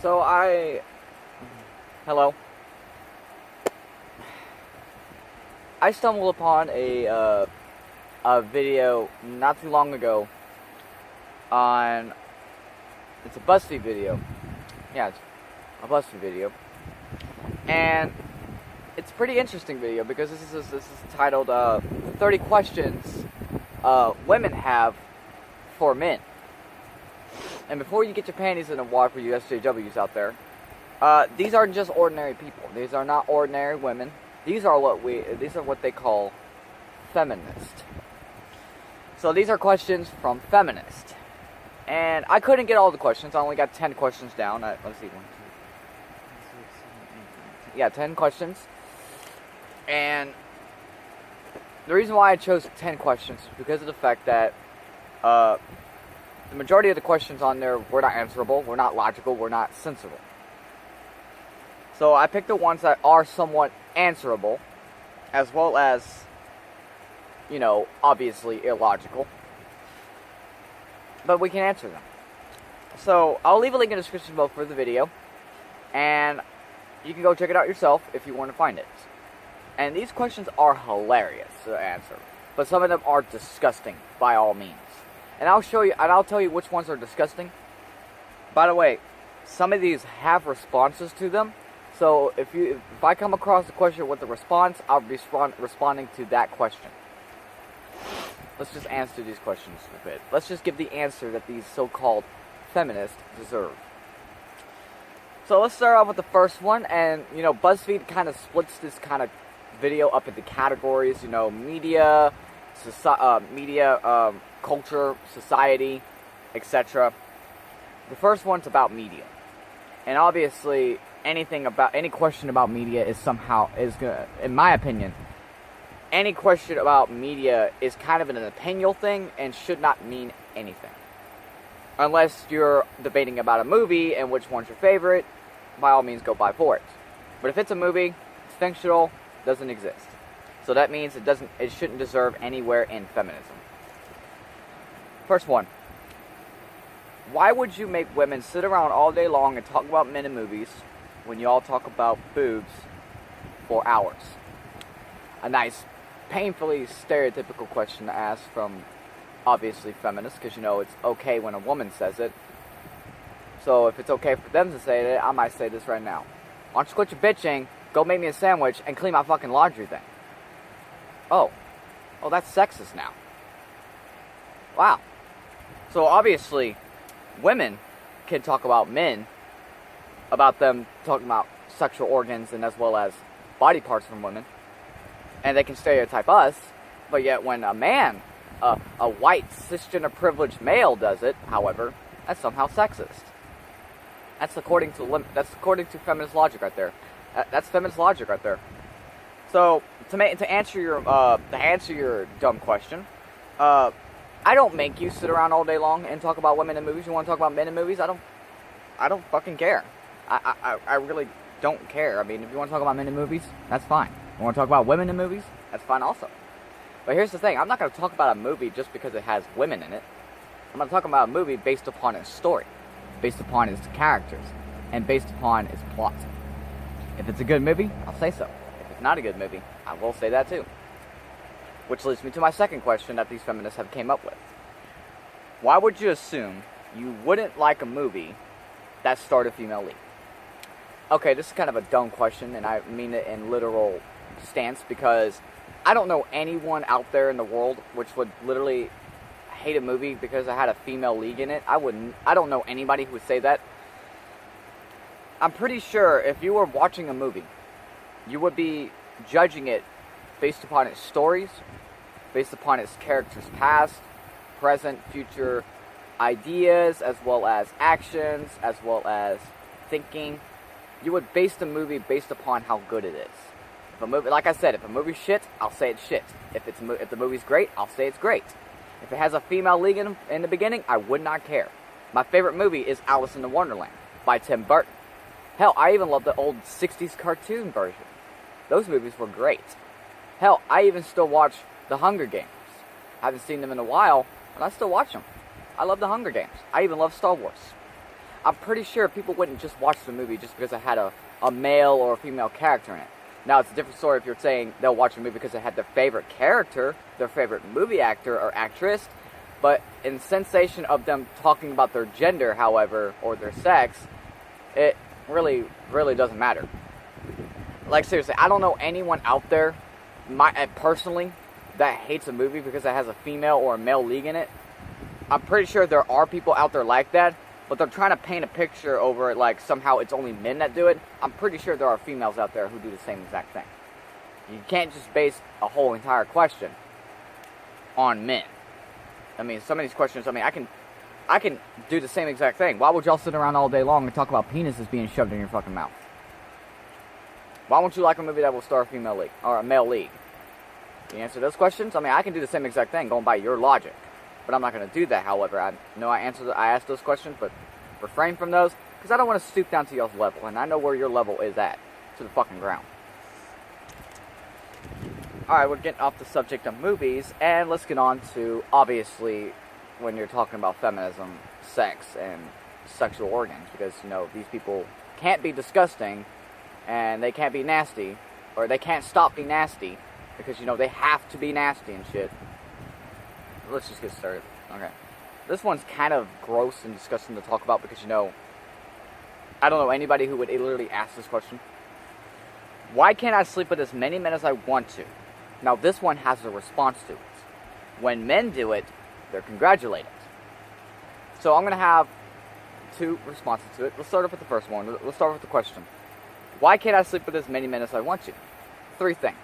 Hello. I stumbled upon a video not too long ago on, it's a BuzzFeed video. Yeah, it's a BuzzFeed video. And it's a pretty interesting video because this is titled 30 Questions Women Have for Men. And before you get your panties in a wad for you SJWs out there, these aren't just ordinary people. These are not ordinary women. These are what they call feminist. So these are questions from feminist. And I couldn't get all the questions. I only got 10 questions down. Let's see, 1, 2, 3, 4, 5, 6, 7, 8, 9, 10. Yeah, 10 questions. And the reason why I chose 10 questions is because of the fact that the majority of the questions on there were not answerable, were not logical, were not sensible. So I picked the ones that are somewhat answerable, as well as, you know, obviously illogical. But we can answer them. So I'll leave a link in the description below for the video, and you can go check it out yourself if you want to find it. And these questions are hilarious to answer, but some of them are disgusting by all means. And I'll show you, and I'll tell you which ones are disgusting. By the way, some of these have responses to them. So if I come across a question with a response, I'll be responding to that question. Let's just answer these questions a bit. Let's just give the answer that these so-called feminists deserve. So let's start off with the first one, and you know, BuzzFeed kind of splits this kind of video up into categories. You know, media, culture, society, etc. The first one's about media, and obviously, any question about media is gonna, in my opinion, any question about media is kind of an opinion thing and should not mean anything. Unless you're debating about a movie and which one's your favorite, by all means go buy for it. But if it's a movie, it's fictional, doesn't exist. So that means it shouldn't deserve anywhere in feminism. First one. Why would you make women sit around all day long and talk about men in movies when you all talk about boobs for hours? A nice, painfully stereotypical question to ask from, obviously, feminists, because, you know, it's okay when a woman says it. So if it's okay for them to say it, I might say this right now. Why don't you quit your bitching, go make me a sandwich, and clean my fucking laundry thing? Oh, that's sexist now. Wow. So obviously, women can talk about men, about them talking about sexual organs and as well as body parts from women, and they can stereotype us, but yet when a man, a white, cisgender privileged male does it, however, that's somehow sexist. That's according to feminist logic right there. That's feminist logic right there. So to answer your dumb question, I don't make you sit around all day long and talk about women in movies. You want to talk about men in movies? I don't fucking care. I really don't care. I mean, if you want to talk about men in movies, that's fine. You want to talk about women in movies? That's fine also. But here's the thing. I'm not going to talk about a movie just because it has women in it. I'm going to talk about a movie based upon its story, based upon its characters, and based upon its plot. If it's a good movie, I'll say so. If it's not a good movie, I will say that too. Which leads me to my second question that these feminists have came up with. Why would you assume you wouldn't like a movie that starred a female lead? Okay, this is kind of a dumb question, and I mean it in literal stance, because I don't know anyone out there in the world which would literally hate a movie because it had a female lead in it. I don't know anybody who would say that. I'm pretty sure if you were watching a movie, you would be judging it based upon its stories, based upon its characters' past, present, future ideas, as well as actions, as well as thinking. You would base the movie based upon how good it is. If a movie, like I said, if a movie's shit, I'll say it's shit. If the movie's great, I'll say it's great. If it has a female lead in the beginning, I would not care. My favorite movie is Alice in Wonderland by Tim Burton. Hell, I even love the old 60s cartoon version. Those movies were great. Hell, I even still watch The Hunger Games. I haven't seen them in a while, but I still watch them. I love The Hunger Games. I even love Star Wars. I'm pretty sure people wouldn't just watch the movie just because it had a male or a female character in it. Now, it's a different story if you're saying they'll watch a movie because it had their favorite character, their favorite movie actor or actress, but in sensation of them talking about their gender, however, or their sex, it really doesn't matter. Like, seriously, I don't know anyone out there, personally, that hates a movie because it has a female or a male lead in it. I'm pretty sure there are people out there like that, but they're trying to paint a picture over it like somehow it's only men that do it. I'm pretty sure there are females out there who do the same exact thing. You can't just base a whole entire question on men. I mean, some of these questions, I mean, I can do the same exact thing. Why would y'all sit around all day long and talk about penises being shoved in your fucking mouth? Why won't you like a movie that will star a female lead or a male lead? You answer those questions? I mean, I can do the same exact thing going by your logic. But I'm not going to do that, however. I know I asked those questions, but refrain from those, because I don't want to stoop down to y'all's level, and I know where your level is at, to the fucking ground. Alright, we're getting off the subject of movies, and let's get on to, obviously, when you're talking about feminism, sex, and sexual organs, because, you know, these people can't be disgusting, and they can't be nasty, or they can't stop being nasty, because, you know, they have to be nasty and shit. Let's just get started. Okay. This one's kind of gross and disgusting to talk about because, you know, I don't know anybody who would literally ask this question. Why can't I sleep with as many men as I want to? Now, this one has a response to it. When men do it, they're congratulated. So I'm going to have two responses to it. Let's start off with the first one. Let's start with the question. Why can't I sleep with as many men as I want to? Three things.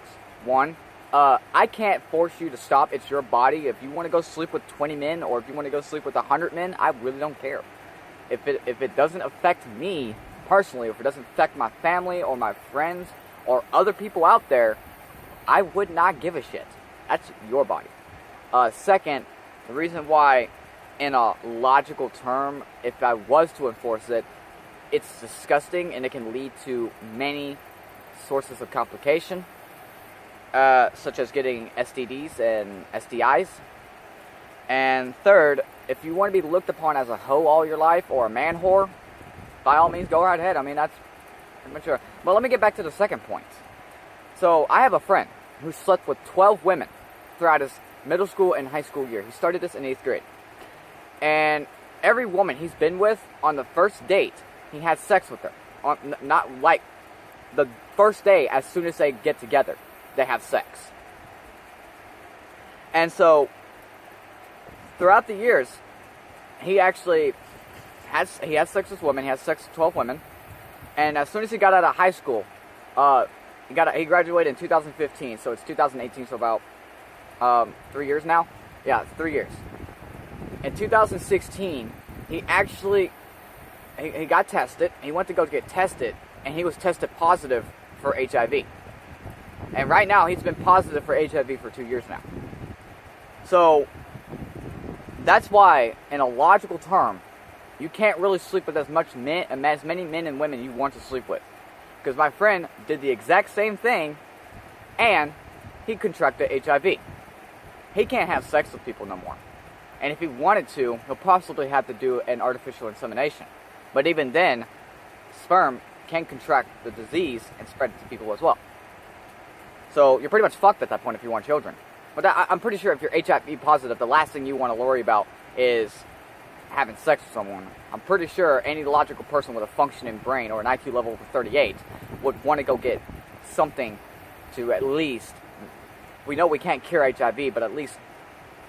One, I can't force you to stop. It's your body. If you want to go sleep with 20 men or if you want to go sleep with 100 men, I really don't care. If it doesn't affect me personally, if it doesn't affect my family or my friends or other people out there, I would not give a shit. That's your body. Second, the reason why, in a logical term, if I was to enforce it, it's disgusting and it can lead to many sources of complication. Such as getting STDs and STIs. And third, if you want to be looked upon as a hoe all your life or a man whore, by all means, go right ahead. I mean, that's pretty much sure. But let me get back to the second point. So, I have a friend who slept with 12 women throughout his middle school and high school year. He started this in 8th grade. And every woman he's been with, on the first date, he had sex with her. Not like the first day, as soon as they get together, they have sex. And so, throughout the years, he actually has sex with women. He has sex with 12 women. And as soon as he got out of high school, he graduated in 2015, so it's 2018, so about 3 years now. Yeah, 3 years. In 2016, he actually he got tested. He went to go get tested, and he was tested positive for HIV. And right now, he's been positive for HIV for 2 years now. So, that's why, in a logical term, you can't really sleep with as many men and women you want to sleep with. Because my friend did the exact same thing, and he contracted HIV. He can't have sex with people no more. And if he wanted to, he'll possibly have to do an artificial insemination. But even then, sperm can contract the disease and spread it to people as well. So you're pretty much fucked at that point if you want children. But I'm pretty sure if you're HIV positive, the last thing you want to worry about is having sex with someone. I'm pretty sure any logical person with a functioning brain or an IQ level of 38 would want to go get something to at least, we know we can't cure HIV, but at least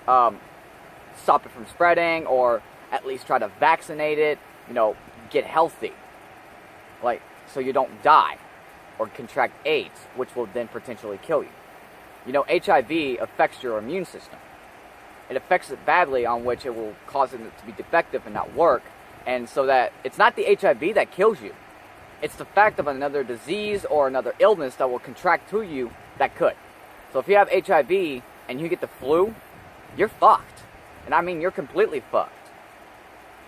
stop it from spreading, or at least try to vaccinate it, you know, get healthy. Like, so you don't die or contract AIDS, which will then potentially kill you. You know, HIV affects your immune system. It affects it badly, on which it will cause it to be defective and not work. And so that it's not the HIV that kills you. It's the fact of another disease or another illness that will contract to you that could. So if you have HIV and you get the flu, you're fucked. And I mean, you're completely fucked.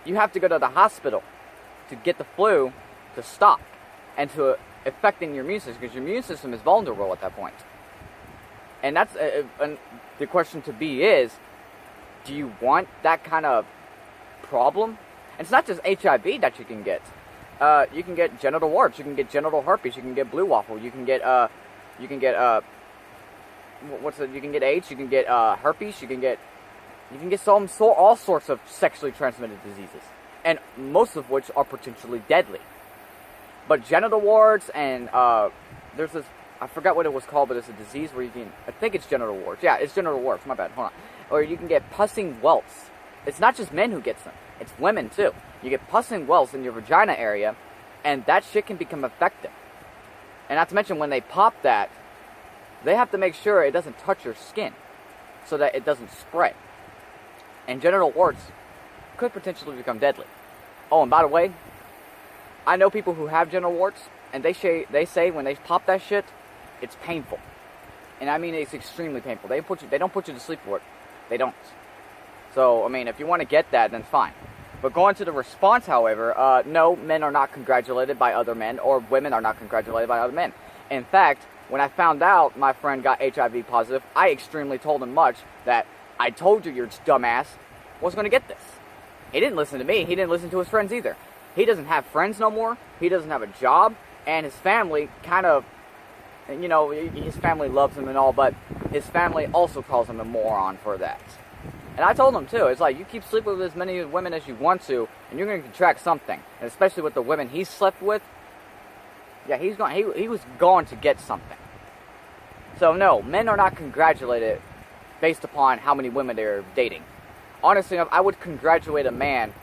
You have to go to the hospital to get the flu to stop and to affecting your immune system, because your immune system is vulnerable at that point. And that's the question to be is, do you want that kind of problem And it's not just HIV that you can get. You can get genital warts, you can get genital herpes, you can get blue waffle, you can get you can get AIDS, you can get herpes, you can get all sorts of sexually transmitted diseases, and most of which are potentially deadly. But genital warts and there's this, I forgot what it was called, but it's a disease where you can, I think it's genital warts. Yeah, it's genital warts. My bad. Hold on. Or you can get pussing welts. It's not just men who gets them. It's women too. You get pussing welts in your vagina area, and that shit can become infected. And not to mention, when they pop that, they have to make sure it doesn't touch your skin, so that it doesn't spread. And genital warts could potentially become deadly. Oh, and by the way, I know people who have genital warts, and they say when they pop that shit, it's painful. And I mean, it's extremely painful. They don't put you to sleep for it. They don't. So, I mean, if you want to get that, then fine. But going to the response, however, no, men are not congratulated by other men, or women are not congratulated by other men. In fact, when I found out my friend got HIV positive, I extremely told him much that I told you your dumbass was going to get this. He didn't listen to me. He didn't listen to his friends either. He doesn't have friends no more. He doesn't have a job. And his family kind of, you know, his family loves him and all, but his family also calls him a moron for that. And I told him too, it's like, you keep sleeping with as many women as you want to, and you're going to contract something. And especially with the women he slept with, yeah, he was going to get something. So no, men are not congratulated based upon how many women they're dating. Honestly enough, I would congratulate a man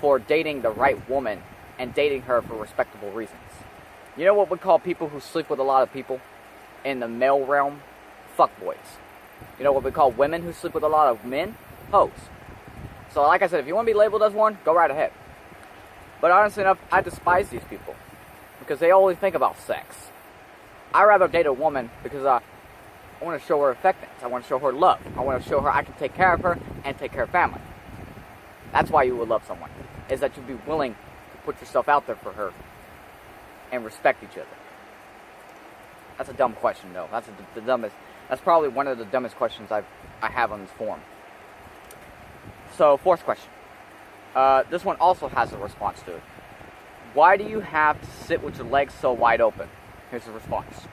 for dating the right woman and dating her for respectable reasons. You know what we call people who sleep with a lot of people in the male realm? Fuckboys. You know what we call women who sleep with a lot of men? Hoes. So like I said, if you want to be labeled as one, go right ahead. But honestly enough, I despise these people because they only think about sex. I'd rather date a woman because I want to show her affection. I want to show her love. I want to show her I can take care of her and take care of family. That's why you would love someone, is that you'd be willing to put yourself out there for her and respect each other. That's a dumb question, though. That's the dumbest. That's probably one of the dumbest questions I have on this forum. So, fourth question. This one also has a response to it. Why do you have to sit with your legs so wide open? Here's the response.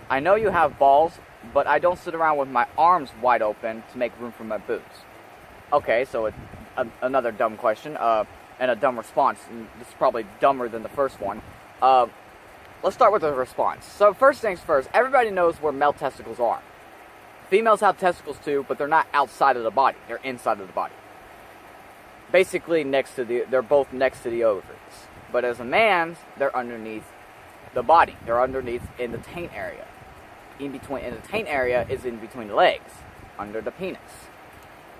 I know you have balls, but I don't sit around with my arms wide open to make room for my boobs. Okay, so another dumb question, and a dumb response. And this is probably dumber than the first one. Let's start with the response. So first things first, everybody knows where male testicles are. Females have testicles too, but they're not outside of the body. They're inside of the body. Basically, they're both next to the ovaries. But as a man's, they're underneath the body. They're underneath in the taint area. And the taint area is in between the legs, under the penis.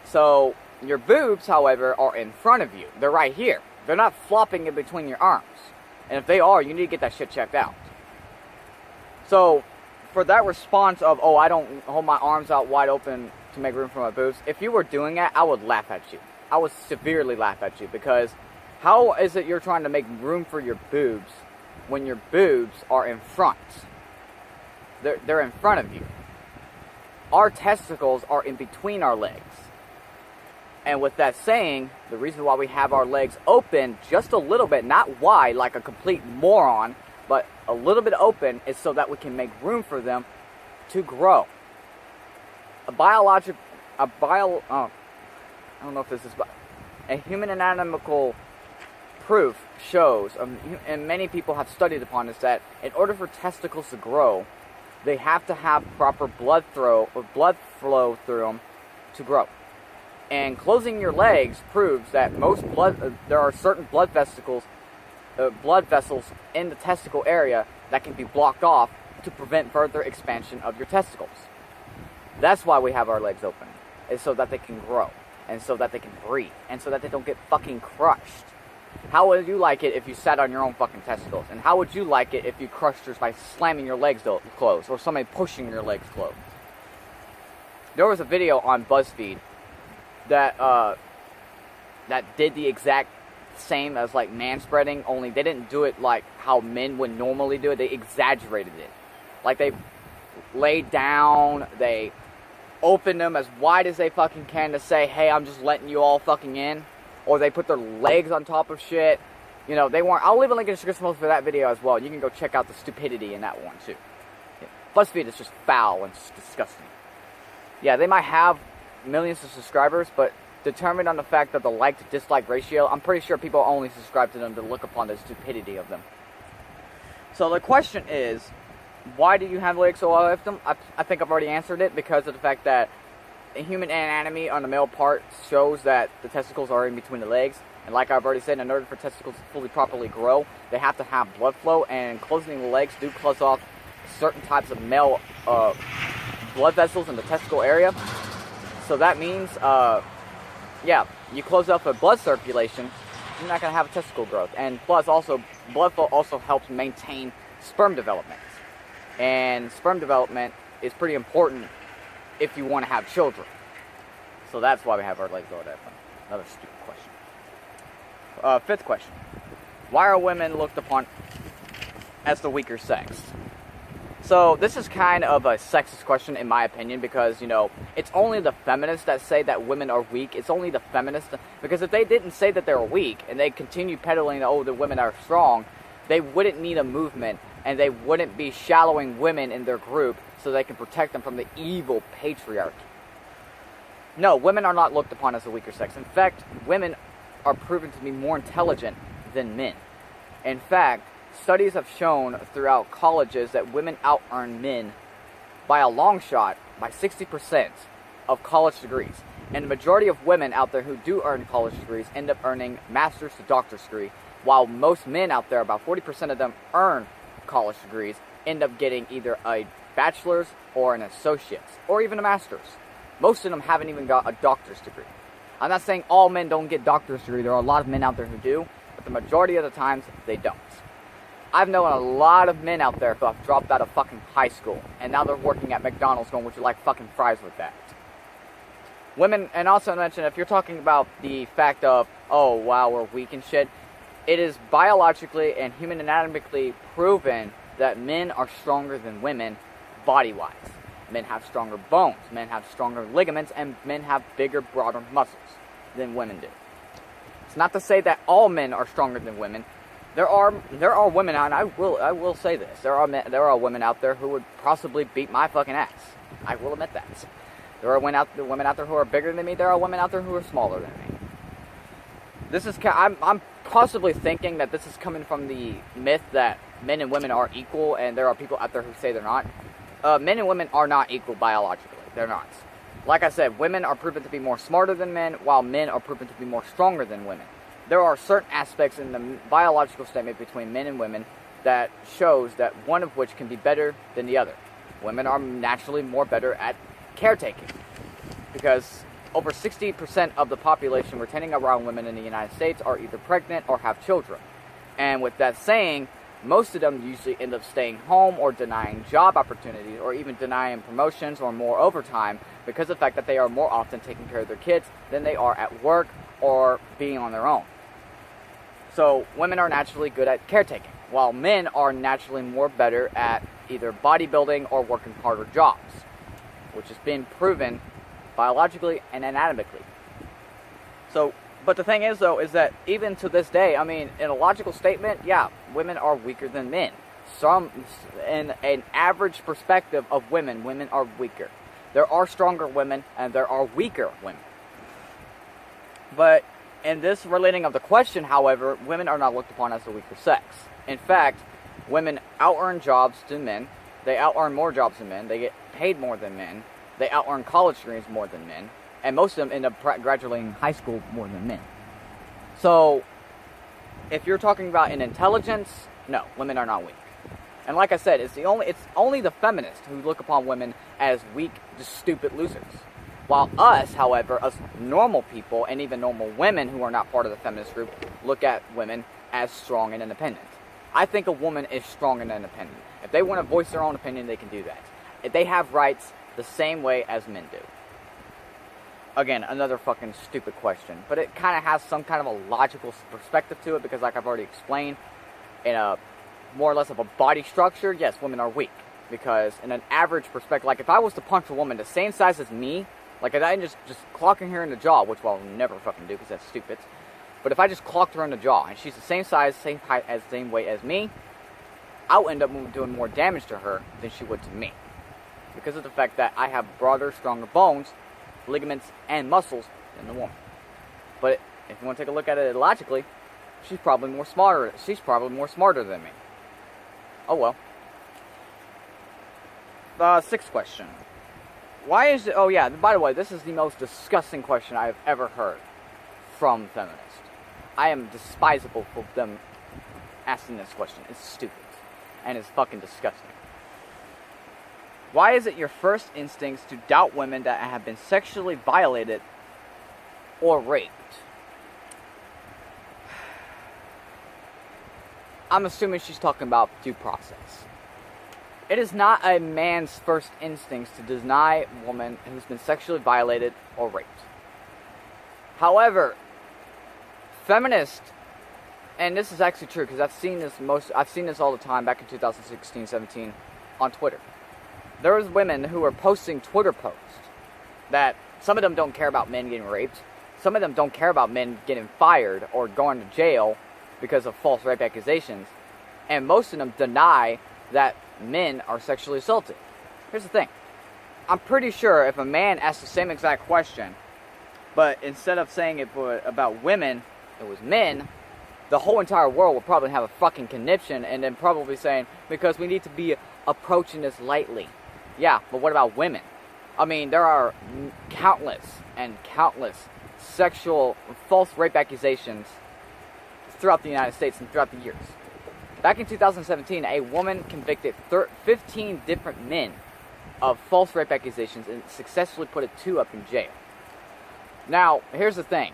So your boobs, however, are in front of you. They're right here. They're not flopping in between your arms. And if they are, you need to get that shit checked out. So, for that response of, oh, I don't hold my arms out wide open to make room for my boobs, if you were doing that, I would laugh at you. I would severely laugh at you, because how is it you're trying to make room for your boobs when your boobs are in front? They're in front of you. Our testicles are in between our legs. And with that saying, the reason why we have our legs open just a little bit, not wide like a complete moron, but a little bit open, is so that we can make room for them to grow. I don't know if this is, a human anatomical proof shows, and many people have studied upon this, that in order for testicles to grow, they have to have proper blood flow through them to grow. And closing your legs proves that there are certain blood vessels in the testicle area that can be blocked off to prevent further expansion of your testicles. That's why we have our legs open, is so that they can grow, and so that they can breathe, and so that they don't get fucking crushed. How would you like it if you sat on your own fucking testicles? And how would you like it if you crushed yours by slamming your legs closed, or somebody pushing your legs closed? There was a video on BuzzFeed that did the exact same as like manspreading, only they didn't do it like how men would normally do it. They exaggerated it. Like, they laid down, they opened them as wide as they fucking can to say, hey, I'm just letting you all fucking in. or they put their legs on top of shit. You know, they weren't. I'll leave a link in the description for that video as well. You can go check out the stupidity in that one too. Yeah. BuzzFeed is just foul and just disgusting. Yeah, they might have millions of subscribers, but determined on the fact that the like to dislike ratio, I'm pretty sure people only subscribe to them to look upon the stupidity of them. So the question is, why do you have legs so often? I think I've already answered it, because of the fact that the human anatomy on the male part shows that the testicles are in between the legs. And like I've already said, in order for testicles to fully properly grow, they have to have blood flow, and closing the legs do close off certain types of male blood vessels in the testicle area. So that means, yeah, you close off a blood circulation, you're not going to have a testicle growth. And plus, also, blood flow also helps maintain sperm development. And sperm development is pretty important if you want to have children. So that's why we have our legs all that. Another stupid question. Fifth question. Why are women looked upon as the weaker sex? So this is kind of a sexist question in my opinion, because, you know, it's only the feminists that say that women are weak. It's only the feminists, because if they didn't say that they were weak and they continue peddling, oh, the women are strong, they wouldn't need a movement, and they wouldn't be shallowing women in their group so they can protect them from the evil patriarchy. No, women are not looked upon as the weaker sex. In fact, women are proven to be more intelligent than men. In fact, studies have shown throughout colleges that women out-earn men by a long shot, by 60% of college degrees. And the majority of women out there who do earn college degrees end up earning master's to doctor's degree, while most men out there, about 40% of them earn college degrees, end up getting either a bachelor's or an associate's, or even a master's. Most of them haven't even got a doctor's degree. I'm not saying all men don't get doctor's degree. There are a lot of men out there who do, but the majority of the times, they don't. I've known a lot of men out there who have dropped out of fucking high school, and now they're working at McDonald's going, would you like fucking fries with that? Women, and also mention, if you're talking about the fact of, oh, wow, we're weak and shit, it is biologically and human anatomically proven that men are stronger than women body-wise. Men have stronger bones, men have stronger ligaments, and men have bigger, broader muscles than women do. It's not to say that all men are stronger than women. There are women, and I will say this, there are women out there who would possibly beat my fucking ass. I will admit that. There are women out there who are bigger than me. There are women out there who are smaller than me. This is, I'm possibly thinking that this is coming from the myth that men and women are equal, and there are people out there who say they're not. Men and women are not equal biologically. They're not. Like I said, women are proven to be more smarter than men, while men are proven to be more stronger than women. There are certain aspects in the biological statement between men and women that shows that one of which can be better than the other. Women are naturally more better at caretaking, because over 60% of the population retaining around women in the United States are either pregnant or have children. And with that saying, most of them usually end up staying home or denying job opportunities or even denying promotions or more overtime because of the fact that they are more often taking care of their kids than they are at work or being on their own. So women are naturally good at caretaking, while men are naturally more better at either bodybuilding or working harder jobs, which has been proven biologically and anatomically. So, but the thing is, though, is that even to this day, I mean, in a logical statement, yeah, women are weaker than men. In an average perspective of women, women are weaker. There are stronger women, and there are weaker women. But in this relating of the question, however, women are not looked upon as the weaker sex. In fact, women out-earn jobs than men. They out-earn more jobs than men. They get paid more than men. They out-earn college degrees more than men. And most of them end up graduating high school more than men. So, if you're talking about in intelligence, no, women are not weak. And like I said, it's only the feminists who look upon women as weak, just stupid losers. While us, however, us normal people, and even normal women who are not part of the feminist group, look at women as strong and independent. I think a woman is strong and independent. If they want to voice their own opinion, they can do that. If they have rights the same way as men do. Again, another fucking stupid question. But it kind of has some kind of a logical perspective to it, because like I've already explained, in a more or less of a body structure, yes, women are weak. Because in an average perspective, like if I was to punch a woman the same size as me, like if I just clock in here in the jaw, which I'll never fucking do because that's stupid. But if I just clocked her in the jaw, and she's the same size, same height, same weight as me, I'll end up doing more damage to her than she would to me. Because of the fact that I have broader, stronger bones, ligaments, and muscles than the woman. But if you want to take a look at it logically, she's probably more smarter than me. Oh well. Sixth question. Why is it... Oh yeah, by the way, this is the most disgusting question I have ever heard from feminists. I am despisable for them asking this question. It's stupid. And it's fucking disgusting. Why is it your first instincts to doubt women that have been sexually violated or raped? I'm assuming she's talking about due process. It is not a man's first instincts to deny a woman who's been sexually violated or raped. However, feminists, and this is actually true because I've seen this all the time back in 2016, 17 on Twitter. There was women who were posting Twitter posts that some of them don't care about men getting raped, some of them don't care about men getting fired or going to jail because of false rape accusations, and most of them deny that men are sexually assaulted. Here's the thing. I'm pretty sure if a man asked the same exact question, but instead of saying it about women, it was men, the whole entire world would probably have a fucking conniption and then probably saying, because we need to be approaching this lightly. Yeah, but what about women? I mean, there are countless sexual false rape accusations throughout the United States and throughout the years. Back in 2017, a woman convicted 15 different men of false rape accusations and successfully put 2 up in jail. Now, here's the thing.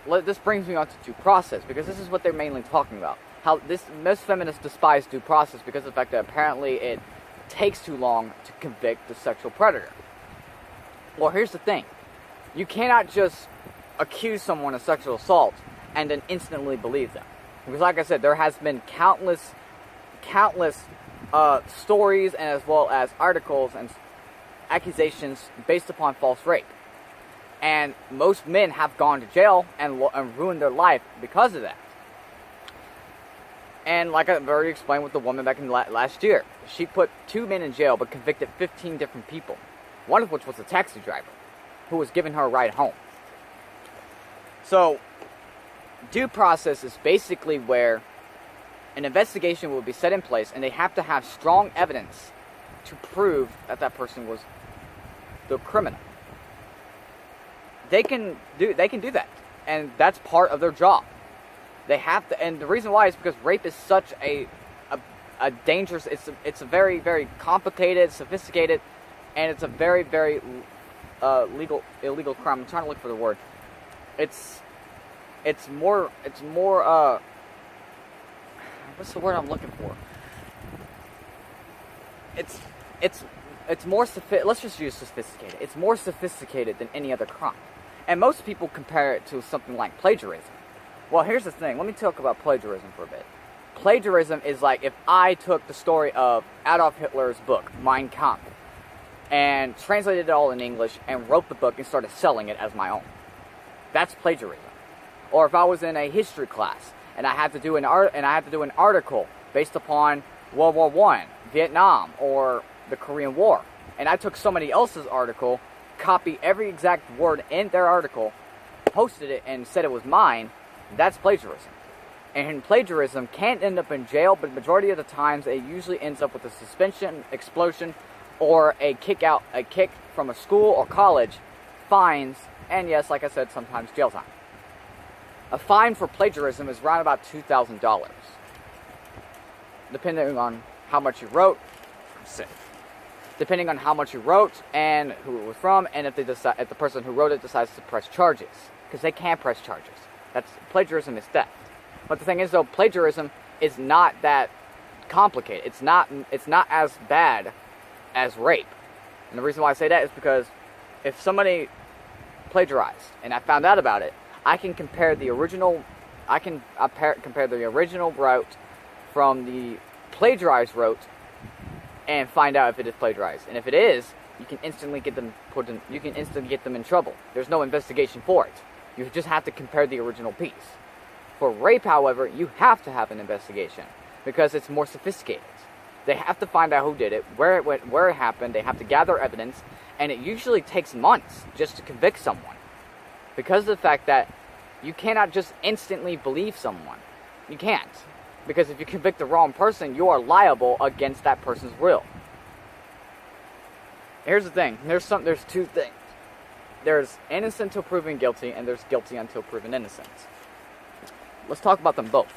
This brings me on to due process, because this is what they're mainly talking about. How most feminists despise due process because of the fact that apparently it takes too long to convict the sexual predator. Well, here's the thing. You cannot just accuse someone of sexual assault and then instantly believe them. Because like I said, there has been countless stories and as well as articles and accusations based upon false rape. And most men have gone to jail and ruined their life because of that. And like I've already explained with the woman back in last year, she put 2 men in jail but convicted 15 different people. One of which was a taxi driver who was giving her a ride home. So, due process is basically where an investigation will be set in place and they have to have strong evidence to prove that that person was the criminal. They can do that, and that's part of their job. They have to, and the reason why is because rape is such a dangerous. It's a very, very complicated, sophisticated, and it's a very, very illegal crime. I'm trying to look for the word. It's more. What's the word I'm looking for? It's more let's just use sophisticated. It's more sophisticated than any other crime. And most people compare it to something like plagiarism. Well, here's the thing. Let me talk about plagiarism for a bit. Plagiarism is like if I took the story of Adolf Hitler's book, Mein Kampf, and translated it all in English and wrote the book and started selling it as my own. That's plagiarism. Or if I was in a history class and I had to do an article based upon World War I, Vietnam, or the Korean War, and I took somebody else's article, copied every exact word in their article, posted it, and said it was mine, that's plagiarism. And plagiarism can end up in jail, but the majority of the times it usually ends up with a suspension, expulsion, or a kick from a school or college, fines, and yes, like I said, sometimes jail time. A fine for plagiarism is around about $2,000, depending on how much you wrote. Depending on how much you wrote and who it was from, and if the person who wrote it decides to press charges, because they can press charges. Plagiarism is theft. But the thing is, though, plagiarism is not that complicated. It's not as bad as rape. And the reason why I say that is because if somebody plagiarized and I found out about it, I can compare the original. Compare the original route from the plagiarized route and find out if it is plagiarized. And if it is, you can instantly get them in trouble. There's no investigation for it. You just have to compare the original piece. For rape, however, you have to have an investigation because it's more sophisticated. They have to find out who did it, where it went, where it happened. They have to gather evidence, and it usually takes months just to convict someone because of the fact that you cannot just instantly believe someone. You can't. Because if you convict the wrong person, you are liable against that person's will. Here's the thing. There's two things. There's innocent until proven guilty, and there's guilty until proven innocent. Let's talk about them both.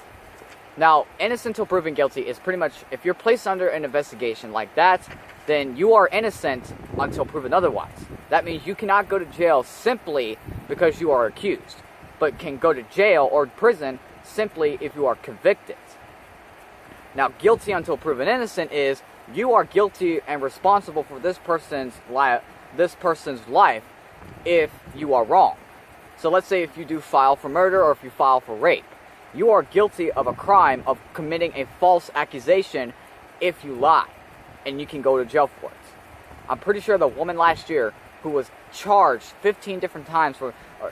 Now, innocent until proven guilty is pretty much, if you're placed under an investigation like that, then you are innocent until proven otherwise. That means you cannot go to jail simply because you are accused, but can go to jail or prison simply if you are convicted. Now, guilty until proven innocent is you are guilty and responsible for this person's life if you are wrong. So let's say if you do file for murder or if you file for rape, you are guilty of a crime of committing a false accusation if you lie, and you can go to jail for it. I'm pretty sure the woman last year who was charged 15 different times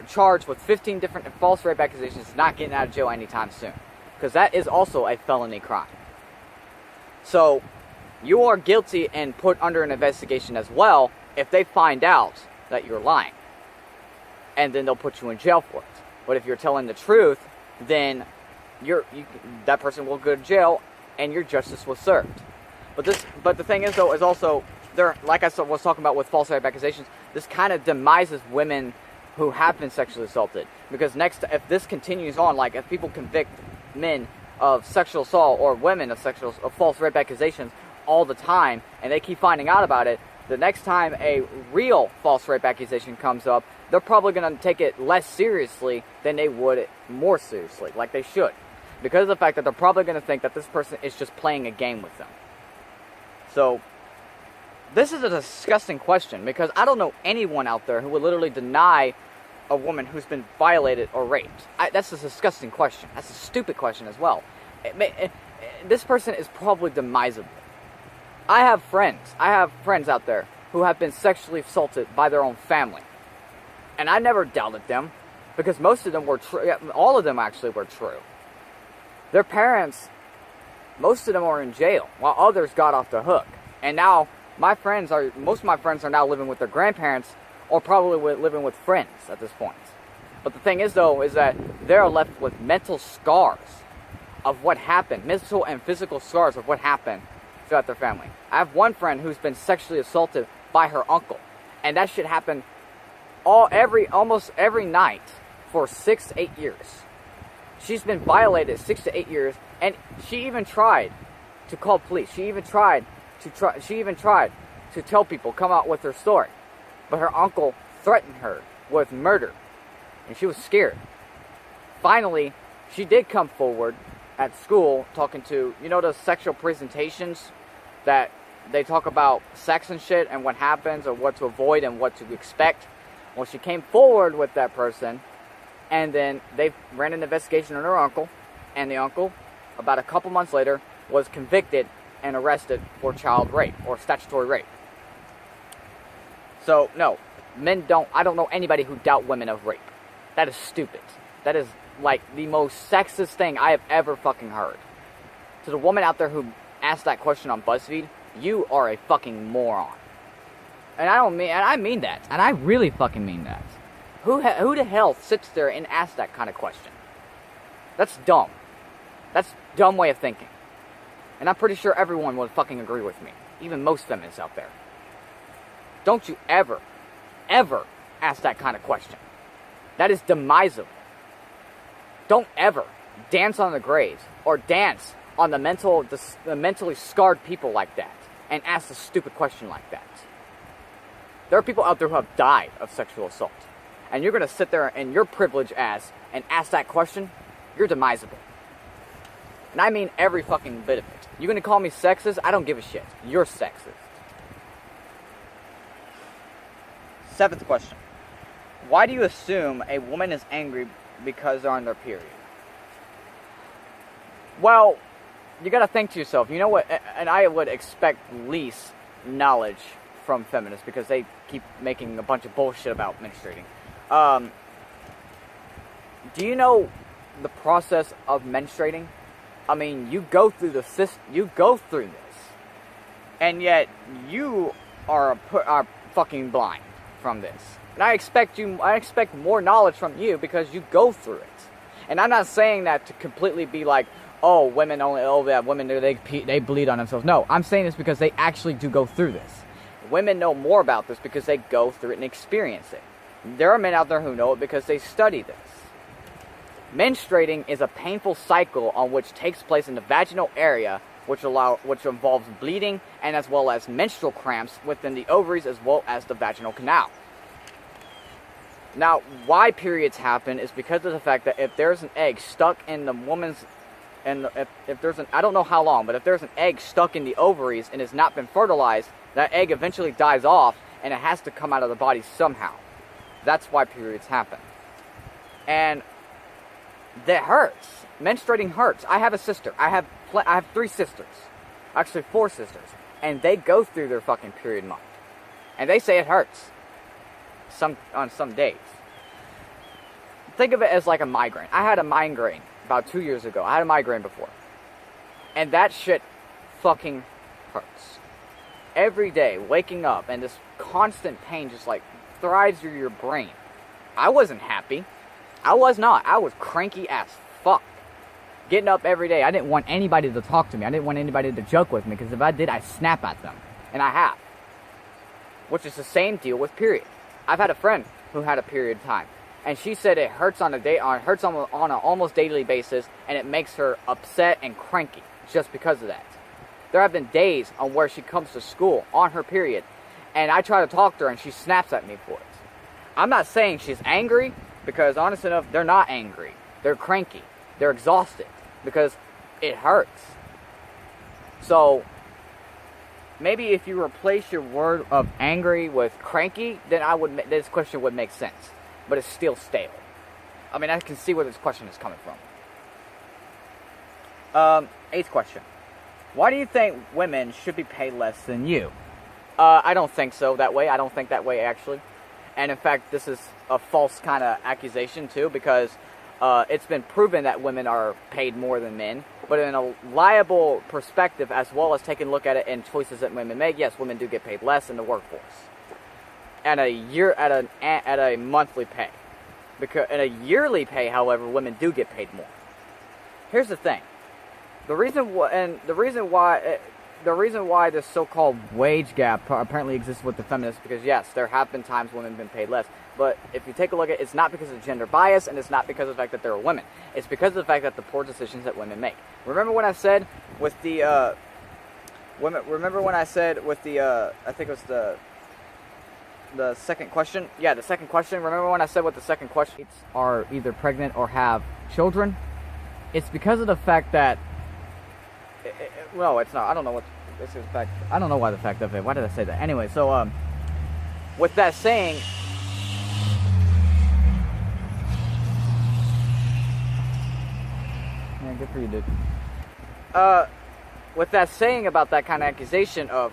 charged with 15 different false rape accusations is not getting out of jail anytime soon, because that is also a felony crime. So you are guilty and put under an investigation as well if they find out that you're lying, and then they'll put you in jail for it. But if you're telling the truth, then that person will go to jail and your justice was served. But the thing is, though, is also there, like I was talking about with false rape accusations, this kind of demises women who have been sexually assaulted, because if this continues on, like if people convict men of sexual assault or women of false rape accusations all the time, and they keep finding out about it, the next time a real false rape accusation comes up, they're probably going to take it less seriously than they would more seriously, like they should, because of the fact that they're probably going to think that this person is just playing a game with them. So this is a disgusting question, because I don't know anyone out there who would literally deny a woman who's been violated or raped. That's a disgusting question. That's a stupid question as well. This person is probably demisable. I have friends out there who have been sexually assaulted by their own family, and I never doubted them, because most of them were true. All of them actually were true. Their parents, most of them are in jail, while others got off the hook. And now most of my friends are now living with their grandparents, or probably living with friends at this point. But the thing is, though, is that they're left with mental scars of what happened, mental and physical scars of what happened throughout their family. I have one friend who's been sexually assaulted by her uncle, and that shit happened almost every night for 6 to 8 years. She's been violated 6 to 8 years, and she even tried to call police. She even tried to tell people, come out with her story. But her uncle threatened her with murder, and she was scared. Finally, she did come forward at school talking to, those sexual presentations that they talk about sex and shit and what happens or what to avoid and what to expect. Well, she came forward with that person, and then they ran an investigation on her uncle, and the uncle, about a couple months later, was convicted and arrested for child rape or statutory rape. So, no, I don't know anybody who doubt women of rape. That is stupid. That is, like, the most sexist thing I have ever fucking heard. To the woman out there who asked that question on BuzzFeed, you are a fucking moron. And I mean that. And I really fucking mean that. Who the hell sits there and asks that kind of question? That's dumb. That's a dumb way of thinking. And I'm pretty sure everyone would fucking agree with me. Even most feminists out there. Don't you ever ask that kind of question. That is demisable. Don't ever dance on the graves or dance on the mentally scarred people like that and ask a stupid question like that. There are people out there who have died of sexual assault. And you're going to sit there in your privilege and ask that question? You're demisable. And I mean every fucking bit of it. You're going to call me sexist? I don't give a shit. You're sexist. 7th question. Why do you assume a woman is angry because they're on their period? Well, you gotta think to yourself, you know what, and I would expect least knowledge from feminists because they keep making a bunch of bullshit about menstruating. do you know the process of menstruating? I mean, you go through this, and yet you are fucking blind from this. And I expect more knowledge from you because you go through it. And I'm not saying that to completely be like, oh, women they bleed on themselves. No, I'm saying this because they actually do go through this. Women know more about this because they go through it and experience it. There are men out there who know it because they study this. Menstruating is a painful cycle on which takes place in the vaginal area, which involves bleeding and as well as menstrual cramps within the ovaries as well as the vaginal canal. Now, why periods happen is because of the fact that if there's an egg stuck in the woman's, if there's an, I don't know how long, but if there's an egg stuck in the ovaries and has not been fertilized, that egg eventually dies off and it has to come out of the body somehow. That's why periods happen. And that hurts. Menstruating hurts. I have a sister. I have 3 sisters. Actually 4 sisters. And they go through their fucking period month. And they say it hurts. On some days. Think of it as like a migraine. I had a migraine about 2 years ago. I had a migraine before. And that shit fucking hurts. Every day, waking up, and this constant pain just like thrives through your brain. I wasn't happy. I was not. I was cranky as fuck. Getting up every day. I didn't want anybody to talk to me. I didn't want anybody to joke with me, because if I did, I'd snap at them. And I have. Which is the same deal with periods. I've had a friend who had a period time, and she said it hurts on an almost daily basis, and it makes her upset and cranky just because of that. There have been days on where she comes to school on her period, and I try to talk to her, and she snaps at me for it. I'm not saying she's angry, because honest enough, they're not angry. They're cranky. They're exhausted, because it hurts. So maybe if you replace your word of angry with cranky, then this question would make sense. But it's still stale. I mean, I can see where this question is coming from. 8th question. Why do you think women should be paid less than you? I don't think so that way. I don't think that way, actually. And in fact, this is a false kind of accusation, too, because it's been proven that women are paid more than men. But in a liable perspective, as well as taking a look at it in choices that women make, yes, women do get paid less in the workforce. At a monthly pay. Because in a yearly pay, however, women do get paid more. Here's the thing. The reason why this so-called wage gap apparently exists with the feminists, because yes, there have been times women have been paid less. But if you take a look at it, it's not because of gender bias, and it's not because of the fact that there are women. It's because of the fact that the poor decisions that women make. Remember when I said with the I think it was the second question? Yeah, the second question. Remember when I said with the second question are either pregnant or have children? It's because of the fact that no, it's not. I don't know what this is. I don't know why the fact of it. Why did I say that? Anyway, so with that saying, yeah, good for you, dude. With that saying about that kind of accusation of,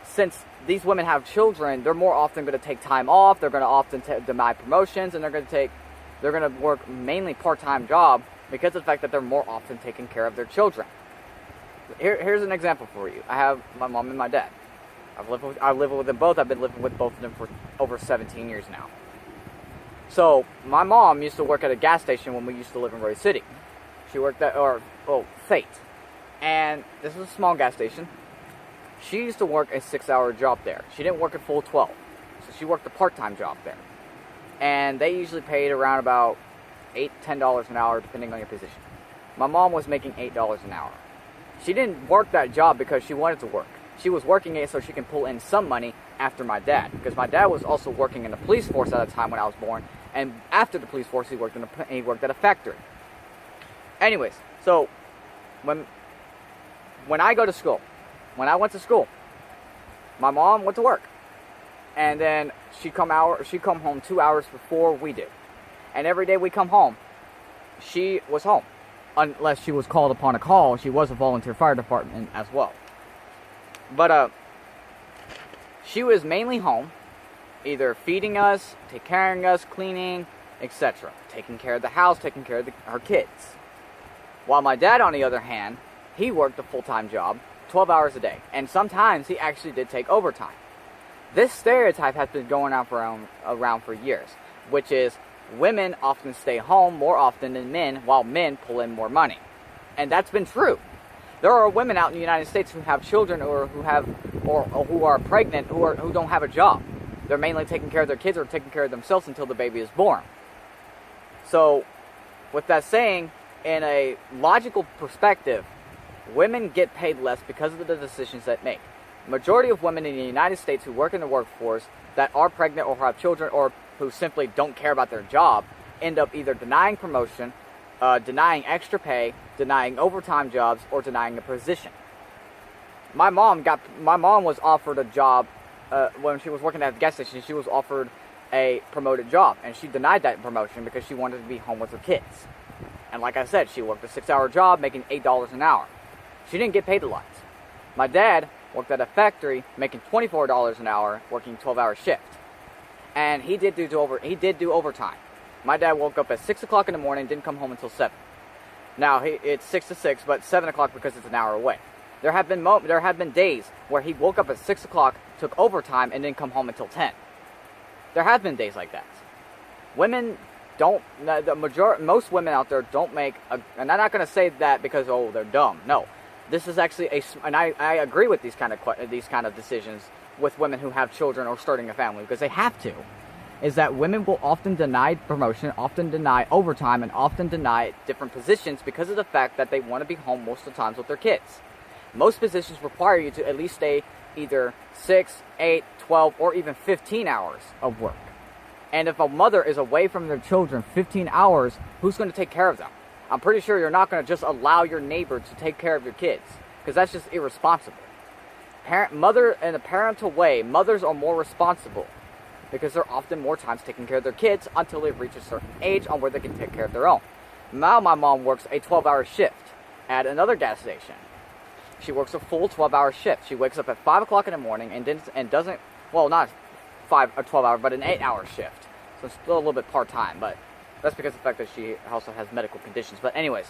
since these women have children, they're more often going to take time off. They're going to often deny promotions, and they're going to work mainly part-time job because of the fact that they're more often taking care of their children. Here's an example for you. I have my mom and my dad. I live with them both. I've been living with both of them for over 17 years now. So my mom used to work at a gas station when we used to live in Rose City. She worked at Fate, and this is a small gas station. She used to work a 6-hour job there. She didn't work a full 12, so she worked a part-time job there. And they usually paid around about $8-10 an hour, depending on your position. My mom was making $8 an hour. She didn't work that job because she wanted to work. She was working it so she can pull in some money after my dad, because my dad was also working in the police force at the time when I was born, and after the police force, he worked at a factory. Anyways, so when I go to school, when I went to school, my mom went to work, and then she'd come home 2 hours before we did, and every day we come home, she was home, unless she was called upon a call. She was a volunteer fire department as well, but she was mainly home, either feeding us, taking care of us, cleaning, etc. Taking care of the house, taking care of her kids. While my dad, on the other hand, he worked a full-time job, 12 hours a day, and sometimes he actually did take overtime. This stereotype has been going on around for years, which is women often stay home more often than men, while men pull in more money. And that's been true. There are women out in the United States who have children or who are pregnant who don't have a job. They're mainly taking care of their kids or taking care of themselves until the baby is born. So, with that saying, in a logical perspective, women get paid less because of the decisions they make. Majority of women in the United States who work in the workforce that are pregnant or have children or who simply don't care about their job end up either denying promotion, denying extra pay, denying overtime jobs, or denying a position. My mom was offered a job when she was working at the gas station. She was offered a promoted job, and she denied that promotion because she wanted to be home with her kids. And like I said, she worked a 6-hour job making $8 an hour. She didn't get paid a lot. My dad worked at a factory making $24 an hour, working 12-hour shift. And he did do overtime. My dad woke up at 6 o'clock in the morning, didn't come home until 7. Now, it's 6 to 6, but 7 o'clock because it's an hour away. There have been days where he woke up at 6 o'clock, took overtime, and didn't come home until 10. There have been days like that. Women don't, most women out there don't make, and I'm not going to say that because, oh, they're dumb. No. This is actually and I agree with these kind of decisions with women who have children or starting a family, because they have to, is that women will often deny promotion, often deny overtime, and often deny different positions because of the fact that they want to be home most of the times with their kids. Most positions require you to at least stay either 6, 8, 12, or even 15 hours of work. And if a mother is away from their children 15 hours, who's going to take care of them? I'm pretty sure you're not going to just allow your neighbor to take care of your kids, because that's just irresponsible. In a parental way, mothers are more responsible because they're often more times taking care of their kids until they reach a certain age on where they can take care of their own. Now my mom works a 12-hour shift at another gas station. She works a full 12-hour shift. She wakes up at 5 o'clock in the morning and doesn't, well, not 12 hours, but an 8-hour shift. So it's still a little bit part-time, but that's because of the fact that she also has medical conditions. But anyways,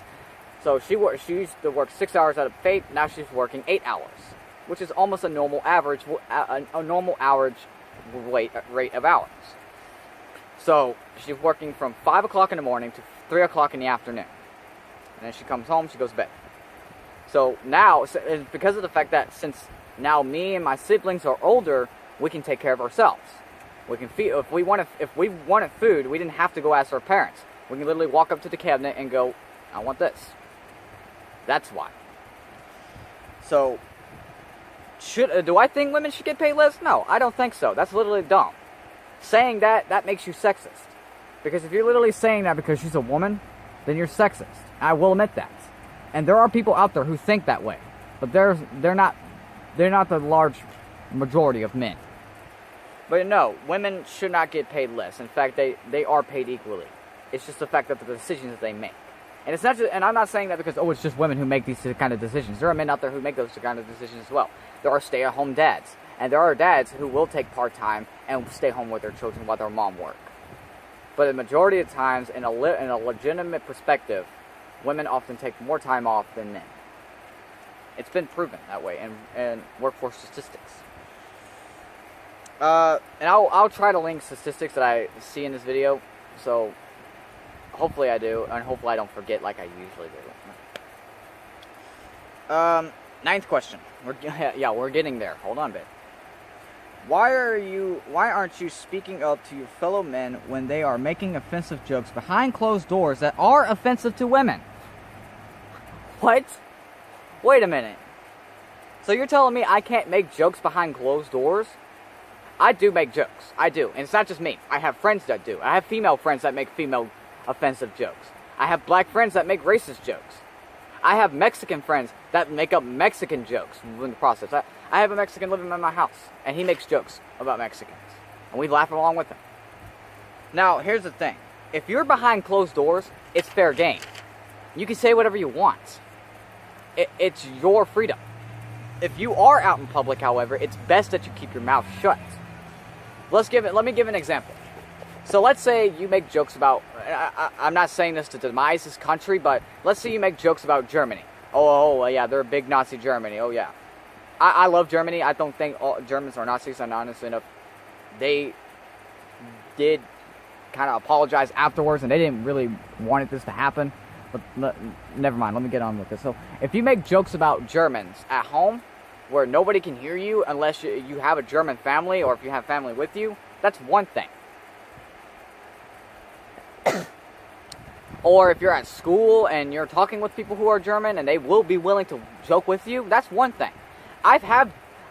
so she used to work 6 hours out of fate. Now she's working 8 hours, which is almost a normal average rate of hours. So she's working from 5 o'clock in the morning to 3 o'clock in the afternoon. And then she comes home, she goes to bed. So now, it's because of the fact that since now me and my siblings are older, we can take care of ourselves. We can feed, if we wanted food, we didn't have to go ask our parents. We can literally walk up to the cabinet and go, I want this. That's why. So, do I think women should get paid less? No, I don't think so. That's literally dumb. Saying that makes you sexist. Because if you're literally saying that because she's a woman, then you're sexist. I will admit that. And there are people out there who think that way. But they're not the large majority of men. But no, women should not get paid less. In fact, they are paid equally. It's just the fact that the decisions that they make. And it's not just, and I'm not saying that because, it's just women who make these kind of decisions. There are men out there who make those kind of decisions as well. There are stay-at-home dads. And there are dads who will take part-time and stay home with their children while their mom work. But the majority of times, in a legitimate perspective, women often take more time off than men. It's been proven that way in workforce statistics. And I'll try to link statistics that I see in this video, so hopefully I do, and hopefully I don't forget like I usually do. Ninth question. We're getting there. Hold on a bit. Why aren't you speaking up to your fellow men when they are making offensive jokes behind closed doors that are offensive to women? What? Wait a minute. So you're telling me I can't make jokes behind closed doors? I do make jokes. I do. And it's not just me. I have friends that do. I have female friends that make female offensive jokes. I have black friends that make racist jokes. I have Mexican friends that make up Mexican jokes in the process. I have a Mexican living in my house, and he makes jokes about Mexicans. And we laugh along with him. Now, here's the thing. If you're behind closed doors, it's fair game. You can say whatever you want. It's your freedom. If you are out in public, however, it's best that you keep your mouth shut. Let me give an example. So let's say you make jokes about, I'm not saying this to demise this country, but let's say you make jokes about Germany. Oh yeah, they're a big Nazi Germany. Oh yeah. I love Germany. I don't think all Germans are Nazis, and honestly enough, they did kind of apologize afterwards, and they didn't really want this to happen. But never mind, let me get on with this. So if you make jokes about Germans at home, where nobody can hear you unless you have a German family, or if you have family with you, that's one thing. Or if you're at school and you're talking with people who are German and they will be willing to joke with you, that's one thing. I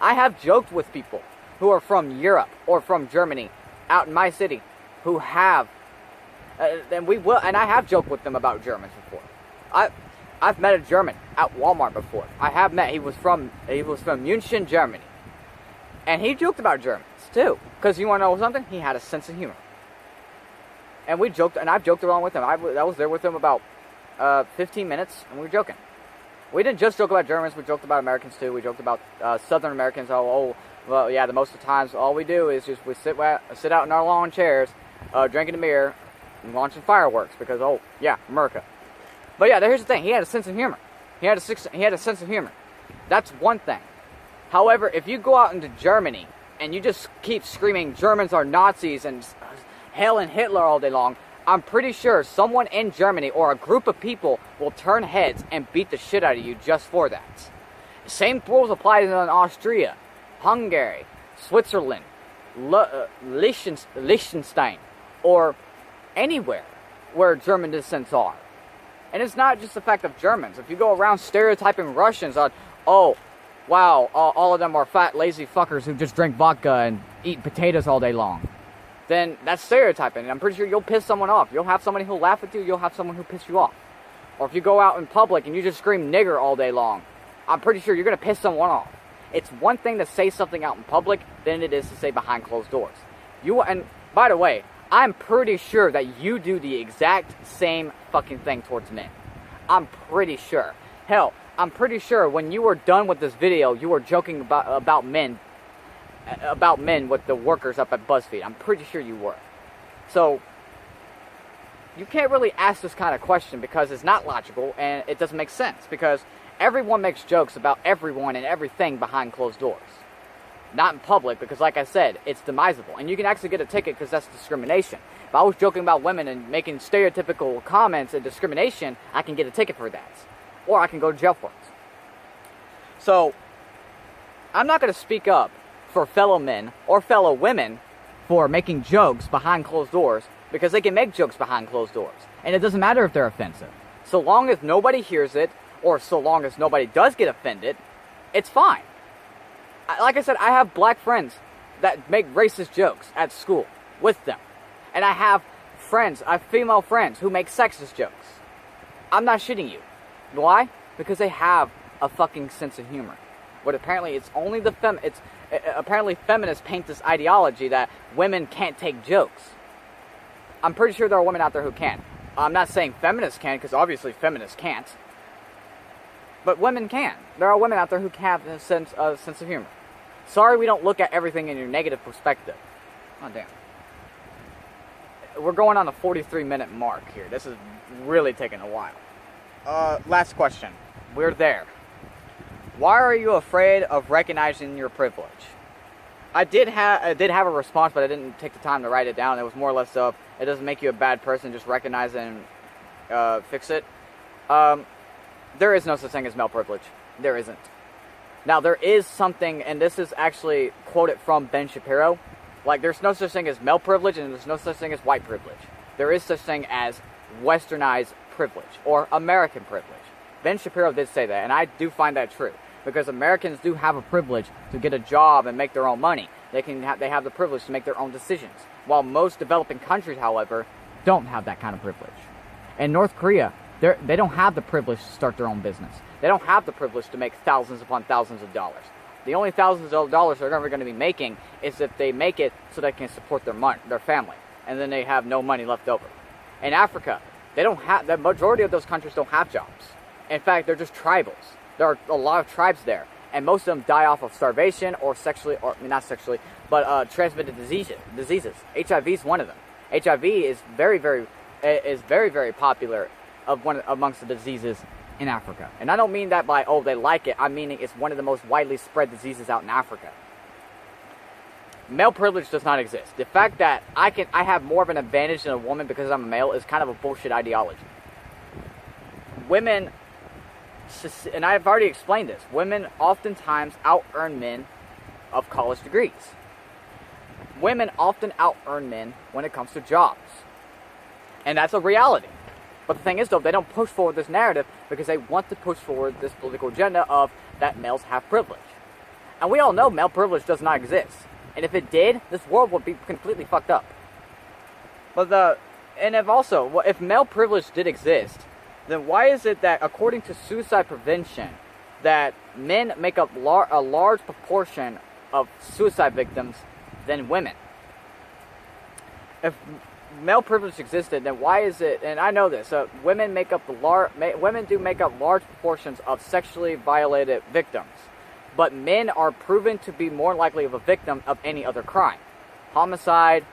have joked with people who are from Europe or from Germany out in my city who have, and I have joked with them about Germans before. I've met a German at Walmart before. He was from München, Germany, and he joked about Germans too. Because you want to know something? He had a sense of humor. And we joked, and I've joked along with him. I was there with him about 15 minutes, and we were joking. We didn't just joke about Germans, we joked about Americans too. We joked about Southern Americans. Well, yeah, the most of the times, all we do is just we sit out in our lawn chairs, drinking a beer, and launching fireworks, because, oh, yeah, America. But yeah, here's the thing. He had a sense of humor. He had a sense of humor. That's one thing. However, if you go out into Germany, and you just keep screaming, Germans are Nazis, and Hail and Hitler all day long, I'm pretty sure someone in Germany or a group of people will turn heads and beat the shit out of you just for that. Same rules apply in Austria, Hungary, Switzerland, Liechtenstein, or anywhere where German descents are. And it's not just the fact of Germans. If you go around stereotyping Russians on, oh, wow, all of them are fat, lazy fuckers who just drink vodka and eat potatoes all day long, then that's stereotyping, and I'm pretty sure you'll piss someone off. You'll have somebody who'll laugh at you, you'll have someone who'll piss you off. Or if you go out in public and you just scream nigger all day long, I'm pretty sure you're going to piss someone off. It's one thing to say something out in public than it is to say behind closed doors. And by the way, I'm pretty sure that you do the exact same fucking thing towards men. I'm pretty sure. Hell, I'm pretty sure when you were done with this video, you were joking about men with the workers up at BuzzFeed. I'm pretty sure you were. So, you can't really ask this kind of question because it's not logical and it doesn't make sense, because everyone makes jokes about everyone and everything behind closed doors. Not in public, because like I said, it's demisable. And you can actually get a ticket because that's discrimination. If I was joking about women and making stereotypical comments and discrimination, I can get a ticket for that. Or I can go to jail for it. So, I'm not going to speak up for fellow men or fellow women for making jokes behind closed doors, because they can make jokes behind closed doors. And it doesn't matter if they're offensive. So long as nobody hears it, or so long as nobody does get offended, it's fine. Like I said, I have black friends that make racist jokes at school with them. And I have female friends who make sexist jokes. I'm not shitting you. Why? Because they have a fucking sense of humor. But apparently it's only apparently feminists paint this ideology that women can't take jokes. I'm pretty sure there are women out there who can. I'm not saying feminists can, because obviously feminists can't. But women can. There are women out there who have a sense of humor. Sorry we don't look at everything in your negative perspective. Oh, damn. We're going on a 43-minute mark here. This is really taking a while. Last question. We're there. Why are you afraid of recognizing your privilege? I did have a response, but I didn't take the time to write it down. It was more or less of, it doesn't make you a bad person, just recognize it and fix it. There is no such thing as male privilege. There isn't. Now, there is something, and this is actually quoted from Ben Shapiro. Like, there's no such thing as male privilege, and there's no such thing as white privilege. There is such thing as westernized privilege, or American privilege. Ben Shapiro did say that, and I do find that true. Because Americans do have a privilege to get a job and make their own money. They have the privilege to make their own decisions. While most developing countries, however, don't have that kind of privilege. In North Korea, they don't have the privilege to start their own business. They don't have the privilege to make thousands upon thousands of dollars. The only thousands of dollars they're ever going to be making is if they make it so they can support their family. And then they have no money left over. In Africa, the majority of those countries don't have jobs. In fact, they're just tribals. There are a lot of tribes there, and most of them die off of starvation or transmitted diseases. HIV is one of them. HIV is very, very popular amongst the diseases in Africa. And I don't mean that by, oh, they like it. I'm meaning it's one of the most widely spread diseases out in Africa. Male privilege does not exist. The fact that I have more of an advantage than a woman because I'm a male is kind of a bullshit ideology. Women, and I've already explained this, women oftentimes out-earn men of college degrees. Women often out-earn men when it comes to jobs. And that's a reality. But the thing is, though, they don't push forward this narrative because they want to push forward this political agenda of that males have privilege. And we all know male privilege does not exist. And if it did, this world would be completely fucked up. But if male privilege did exist, then why is it that, according to suicide prevention, that men make up a large proportion of suicide victims than women? If male privilege existed, then why is it? And I know this. Women do make up large proportions of sexually violated victims, but men are proven to be more likely of a victim of any other crime: homicide,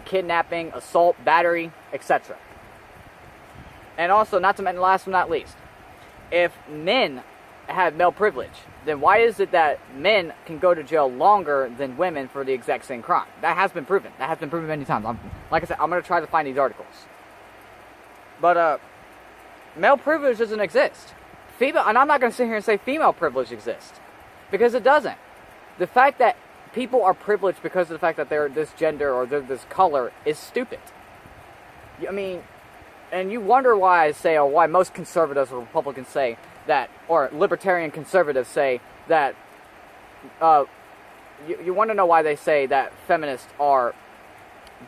kidnapping, assault, battery, etc. And also, not to mention, last but not least, if men have male privilege, then why is it that men can go to jail longer than women for the exact same crime? That has been proven. That has been proven many times. Like I said, I'm going to try to find these articles. But male privilege doesn't exist. And I'm not going to sit here and say female privilege exists, because it doesn't. The fact that people are privileged because of the fact that they're this gender or they're this color is stupid. I mean, and you wonder why I say, or why most conservatives or Republicans say that, or libertarian conservatives say that, you want to know why they say that feminists are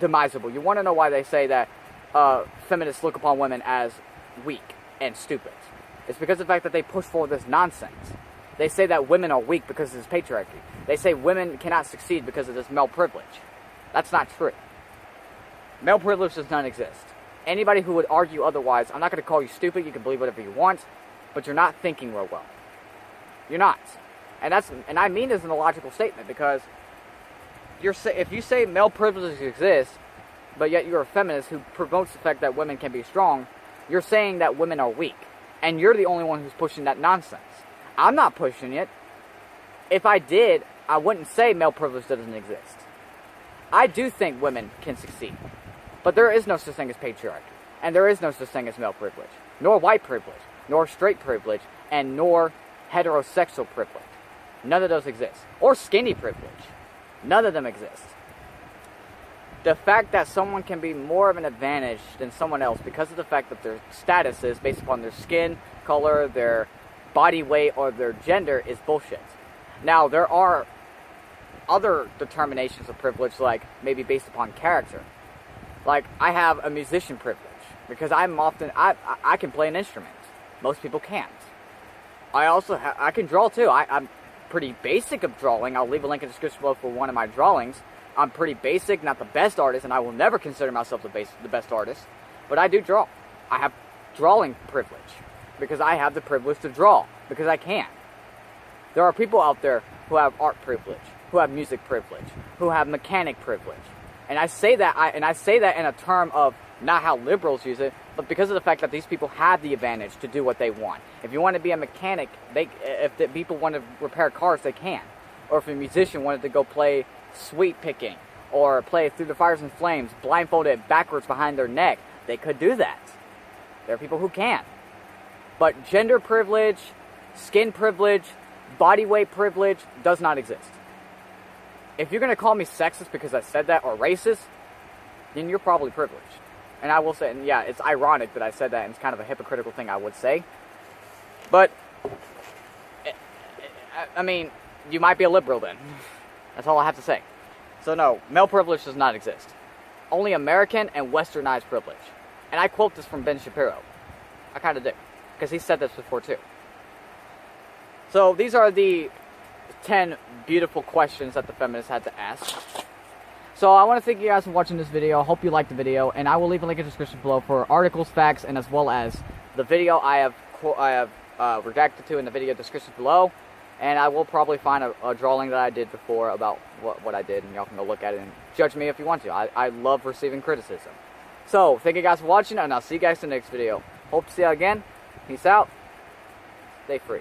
demisable. You want to know why they say that feminists look upon women as weak and stupid. It's because of the fact that they push forward this nonsense. They say that women are weak because of this patriarchy. They say women cannot succeed because of this male privilege. That's not true. Male privilege does not exist. Anybody who would argue otherwise, I'm not going to call you stupid. You can believe whatever you want, but you're not thinking real well. You're not. And I mean this in a logical statement, because if you say male privilege exists, but yet you're a feminist who promotes the fact that women can be strong, you're saying that women are weak. And you're the only one who's pushing that nonsense. I'm not pushing it. If I did, I wouldn't say male privilege doesn't exist. I do think women can succeed. But there is no such thing as patriarchy. And there is no such thing as male privilege. Nor white privilege. Nor straight privilege. And nor heterosexual privilege. None of those exist. Or skinny privilege. None of them exist. The fact that someone can be more of an advantage than someone else because of the fact that their status is based upon their skin color, their body weight, or their gender is bullshit. Now, there are other determinations of privilege, like maybe based upon character. Like, I have a musician privilege because I can play an instrument. Most people can't. I can draw too. I'm pretty basic of drawing. I'll leave a link in the description below for one of my drawings. I'm pretty basic, not the best artist, and I will never consider myself the best artist. But I do draw. I have drawing privilege because I have the privilege to draw because I can. There are people out there who have art privilege, who have music privilege, who have mechanic privilege. And I say that in a term of not how liberals use it, but because of the fact that these people have the advantage to do what they want. If you want to be a mechanic, if the people want to repair cars, they can. Or if a musician wanted to go play sweet picking or play Through the Fires and Flames blindfolded backwards behind their neck, they could do that. There are people who can. But gender privilege, skin privilege, body weight privilege does not exist. If you're going to call me sexist because I said that, or racist, then you're probably privileged. And I will say, and yeah, it's ironic that I said that, and it's kind of a hypocritical thing I would say. But, I mean, you might be a liberal then. That's all I have to say. So no, male privilege does not exist. Only American and westernized privilege. And I quote this from Ben Shapiro. I kind of do. Because he said this before too. So these are the 10 beautiful questions that the feminists had to ask. So I want to thank you guys for watching this video. I hope you liked the video, and I will leave a link in the description below for articles, facts, and as well as the video I have redacted to in the video description below. And I will probably find a drawing that I did before about what I did, and y'all can go look at it and judge me if you want to. I love receiving criticism. So, thank you guys for watching, and I'll see you guys in the next video. Hope to see you again. Peace out. Stay free.